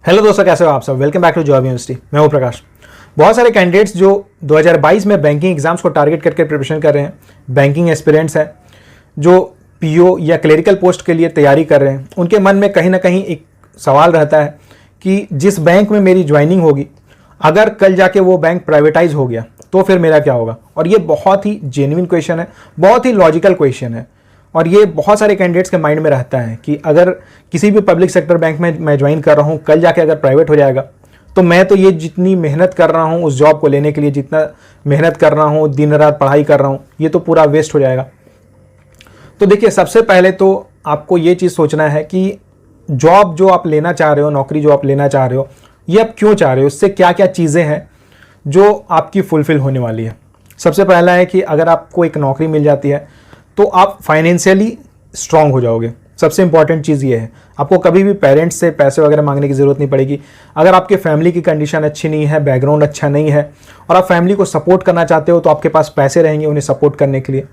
Hello दोस्तों, कैसे हो आप सब। Welcome back to job university. मैं हूं प्रकाश। बहुत सारे कैंडिडेट्स जो 2022 में बैंकिंग एग्जाम्स को टारगेट करके प्रिपरेशन कर रहे हैं, बैंकिंग एस्पिरेंट्स हैं जो पीओ या क्लरिकल पोस्ट के लिए तैयारी कर रहे हैं, उनके मन में कहीं ना कहीं एक सवाल रहता है कि जिस बैंक में मेरी ज्वाइनिंग होगी, अगर कल जाके वो बैंक प्राइवेटाइज हो गया तो फिर मेरा क्या होगा। और ये बहुत ही जेन्युइन क्वेश्चन है, बहुत ही लॉजिकल क्वेश्चन है और ये बहुत सारे कैंडिडेट्स के माइंड में रहता है कि अगर किसी भी पब्लिक सेक्टर बैंक में मैं ज्वाइन कर रहा हूँ, कल जाके अगर प्राइवेट हो जाएगा तो मैं तो ये जितनी मेहनत कर रहा हूँ उस जॉब को लेने के लिए, जितना मेहनत कर रहा हूँ, दिन रात पढ़ाई कर रहा हूँ, ये तो पूरा वेस्ट हो जाएगा। तो देखिए, सबसे पहले तो आपको ये चीज़ सोचना है कि जॉब जो आप लेना चाह रहे हो, नौकरी जो आप लेना चाह रहे हो, ये आप क्यों चाह रहे हो, उससे क्या क्या चीज़ें हैं जो आपकी फुलफिल होने वाली है। सबसे पहला है कि अगर आपको एक नौकरी मिल जाती है तो आप फाइनेंशियली स्ट्रांग हो जाओगे। सबसे इंपॉर्टेंट चीज़ ये है, आपको कभी भी पेरेंट्स से पैसे वगैरह मांगने की ज़रूरत नहीं पड़ेगी। अगर आपके फैमिली की कंडीशन अच्छी नहीं है, बैकग्राउंड अच्छा नहीं है और आप फैमिली को सपोर्ट करना चाहते हो, तो आपके पास पैसे रहेंगे उन्हें सपोर्ट करने के लिए।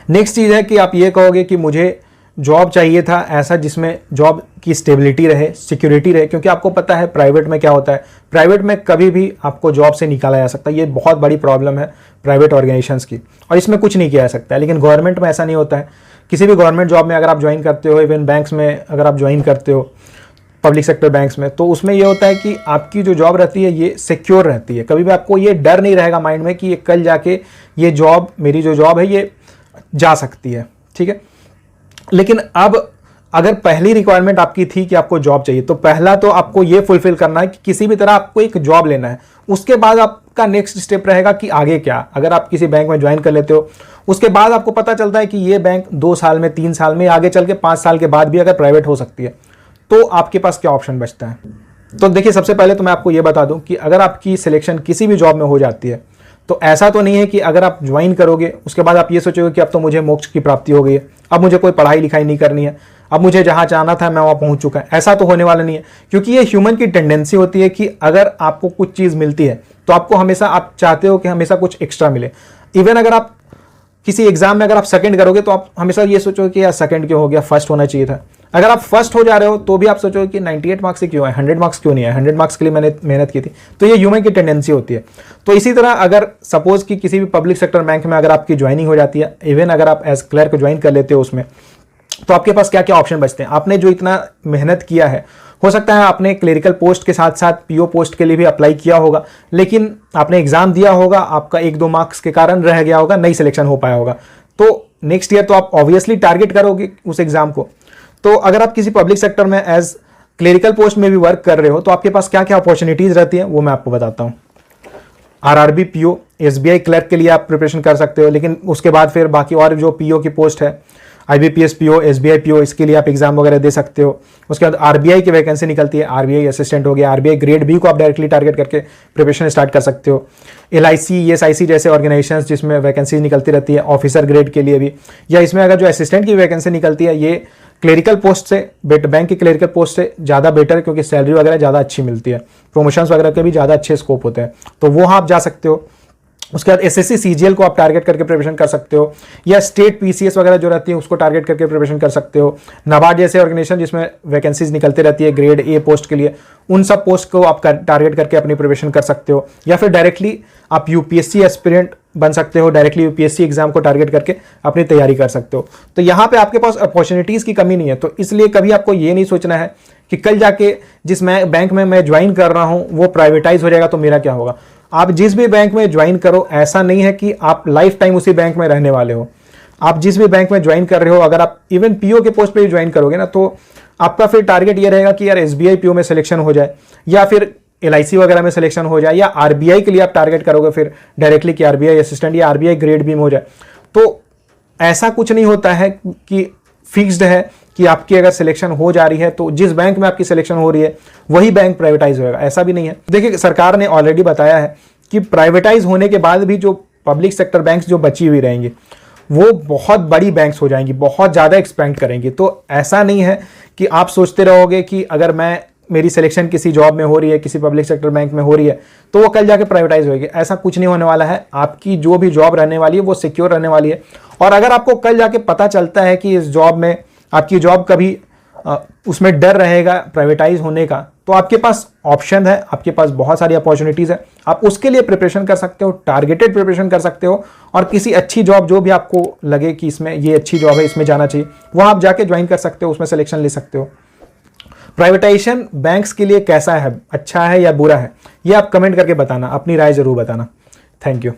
नेक्स्ट चीज़ है कि आप ये कहोगे कि मुझे जॉब चाहिए था ऐसा जिसमें जॉब की स्टेबिलिटी रहे, सिक्योरिटी रहे, क्योंकि आपको पता है प्राइवेट में क्या होता है, प्राइवेट में कभी भी आपको जॉब से निकाला जा सकता है। ये बहुत बड़ी प्रॉब्लम है प्राइवेट ऑर्गेनाइजेशंस की और इसमें कुछ नहीं किया जा सकता है। लेकिन गवर्नमेंट में ऐसा नहीं होता है। किसी भी गवर्नमेंट जॉब में अगर आप ज्वाइन करते हो, इवन बैंक्स में अगर आप ज्वाइन करते हो, पब्लिक सेक्टर बैंक्स में, तो उसमें ये होता है कि आपकी जो जॉब रहती है ये सिक्योर रहती है। कभी भी आपको ये डर नहीं रहेगा माइंड में कि ये कल जाके ये जॉब, मेरी जो जॉब है ये जा सकती है। ठीक है, लेकिन अब अगर पहली रिक्वायरमेंट आपकी थी कि आपको जॉब चाहिए, तो पहला तो आपको ये फुलफिल करना है कि किसी भी तरह आपको एक जॉब लेना है। उसके बाद आपका नेक्स्ट स्टेप रहेगा कि आगे क्या। अगर आप किसी बैंक में ज्वाइन कर लेते हो, उसके बाद आपको पता चलता है कि ये बैंक 2 साल में, 3 साल में, आगे चल के 5 साल के बाद भी अगर प्राइवेट हो सकती है, तो आपके पास क्या ऑप्शन बचता है। तो देखिए, सबसे पहले तो मैं आपको ये बता दूं कि अगर आपकी सिलेक्शन किसी भी जॉब में हो जाती है, तो ऐसा तो नहीं है कि अगर आप ज्वाइन करोगे उसके बाद आप ये सोचोगे कि अब तो मुझे मोक्ष की प्राप्ति हो गई है, अब मुझे कोई पढ़ाई लिखाई नहीं करनी है, अब मुझे जहां जाना था मैं वहां पहुंच चुका है। ऐसा तो होने वाला नहीं है, क्योंकि ये ह्यूमन की टेंडेंसी होती है कि अगर आपको कुछ चीज़ मिलती है तो आपको हमेशा, आप चाहते हो कि हमेशा कुछ एक्स्ट्रा मिले। इवन अगर आप किसी एग्जाम में अगर आप सेकंड करोगे तो आप हमेशा ये सोचोगे कि यार सेकंड क्यों हो गया, फर्स्ट होना चाहिए था। अगर आप फर्स्ट हो जा रहे हो तो भी आप सोचोगे कि 98 मार्क्स से क्यों है, 100 मार्क्स क्यों नहीं है, 100 मार्क्स के लिए मैंने मेहनत की थी। तो ये ह्यूमन की टेंडेंसी होती है। तो इसी तरह अगर सपोज कि किसी भी पब्लिक सेक्टर बैंक में अगर आपकी ज्वाइनिंग हो जाती है, इवन अगर आप एज क्लर्क ज्वाइन कर लेते हो उसमें, तो आपके पास क्या क्या ऑप्शन बचते हैं। आपने जो इतना मेहनत किया है, हो सकता है आपने क्लरिकल पोस्ट के साथ साथ पीओ पोस्ट के लिए भी अप्लाई किया होगा, लेकिन आपने एग्जाम दिया होगा, आपका 1-2 मार्क्स के कारण रह गया होगा, नहीं सिलेक्शन हो पाया होगा। तो नेक्स्ट ईयर तो आप ऑब्वियसली टारगेट करोगे उस एग्जाम को। तो अगर आप किसी पब्लिक सेक्टर में एज क्लरिकल पोस्ट में भी वर्क कर रहे हो, तो आपके पास क्या क्या अपॉर्चुनिटीज रहती हैं वो मैं आपको बताता हूँ। आरआरबी पीओ, एसबीआई क्लर्क के लिए आप प्रिपरेशन कर सकते हो, लेकिन उसके बाद फिर बाकी और जो पीओ की पोस्ट है, आईबीपीएस पीओ, एसबीआई पीओ, इसके लिए आप एग्जाम वगैरह दे सकते हो। उसके बाद आरबीआई की वैकेंसी निकलती है, आरबीआई असिस्टेंट हो गया, आरबीआई ग्रेड बी को आप डायरेक्टली टारगेट करके प्रिपरेशन स्टार्ट कर सकते हो। एलआईसी, ईएसआईसी जैसे ऑर्गेनाइजेशंस जिसमें वैकेंसी निकलती रहती है ऑफिसर ग्रेड के लिए भी, या इसमें अगर जो असिस्टेंट की वैकेंसी निकलती है, ये क्लरिकल पोस्ट से, बैंक की क्लरिकल पोस्ट से ज़्यादा बेटर है, क्योंकि सैलरी वगैरह ज़्यादा अच्छी मिलती है, प्रमोशंस वगैरह के भी ज़्यादा अच्छे स्कोप होते हैं, तो वो आप जा सकते हो। उसके बाद एसएससी सीजीएल को आप टारगेट करके प्रिपरेशन कर सकते हो, या स्टेट पीसीएस वगैरह जो रहती है उसको टारगेट करके प्रिपरेशन कर सकते हो। नाबार्ड जैसे ऑर्गेनाइजेशन जिसमें वैकेंसीज निकलती रहती है ग्रेड ए पोस्ट के लिए, उन सब पोस्ट को आप टारगेट करके अपनी प्रिपरेशन कर सकते हो। या फिर डायरेक्टली आप यूपीएससी एस्पिरेंट बन सकते हो, डायरेक्टली यूपीएससी एग्जाम को टारगेट करके अपनी तैयारी कर सकते हो। तो यहाँ पे आपके पास अपॉर्चुनिटीज़ की कमी नहीं है। तो इसलिए कभी आपको ये नहीं सोचना है कि कल जाके जिस बैंक में मैं ज्वाइन कर रहा हूँ वो प्राइवेटाइज हो जाएगा तो मेरा क्या होगा। आप जिस भी बैंक में ज्वाइन करो, ऐसा नहीं है कि आप लाइफ टाइम उसी बैंक में रहने वाले हो। आप जिस भी बैंक में ज्वाइन कर रहे हो, अगर आप इवन पीओ के पोस्ट पे भी ज्वाइन करोगे ना, तो आपका फिर टारगेट ये रहेगा कि यार एसबीआई पीओ में सिलेक्शन हो जाए, या फिर एलआईसी वगैरह में सिलेक्शन हो जाए, या आरबीआई के लिए आप टारगेट करोगे फिर डायरेक्टली कि आरबीआई असिस्टेंट या आरबीआई ग्रेड बी में हो जाए। तो ऐसा कुछ नहीं होता है कि फिक्स्ड है कि आपकी अगर सिलेक्शन हो जा रही है तो जिस बैंक में आपकी सिलेक्शन हो रही है वही बैंक प्राइवेटाइज होगा, ऐसा भी नहीं है। देखिए, सरकार ने ऑलरेडी बताया है कि प्राइवेटाइज होने के बाद भी जो पब्लिक सेक्टर बैंक्स जो बची हुई रहेंगी वो बहुत बड़ी बैंक्स हो जाएंगी, बहुत ज़्यादा एक्सपेंड करेंगी। तो ऐसा नहीं है कि आप सोचते रहोगे कि अगर मेरी सिलेक्शन किसी जॉब में हो रही है, किसी पब्लिक सेक्टर बैंक में हो रही है, तो वो कल जाके प्राइवेटाइज होगी। ऐसा कुछ नहीं होने वाला है। आपकी जो भी जॉब रहने वाली है वो सिक्योर रहने वाली है। और अगर आपको कल जाके पता चलता है कि इस जॉब में आपकी जॉब कभी उसमें डर रहेगा प्राइवेटाइज होने का, तो आपके पास ऑप्शन है, आपके पास बहुत सारी अपॉर्चुनिटीज़ है, आप उसके लिए प्रिपरेशन कर सकते हो, टारगेटेड प्रिपरेशन कर सकते हो और किसी अच्छी जॉब जो भी आपको लगे कि इसमें ये अच्छी जॉब है, इसमें जाना चाहिए, वहाँ आप जाके ज्वाइन कर सकते हो, उसमें सिलेक्शन ले सकते हो। प्राइवेटाइजेशन बैंक्स के लिए कैसा है, अच्छा है या बुरा है, ये आप कमेंट करके बताना, अपनी राय जरूर बताना। Thank you.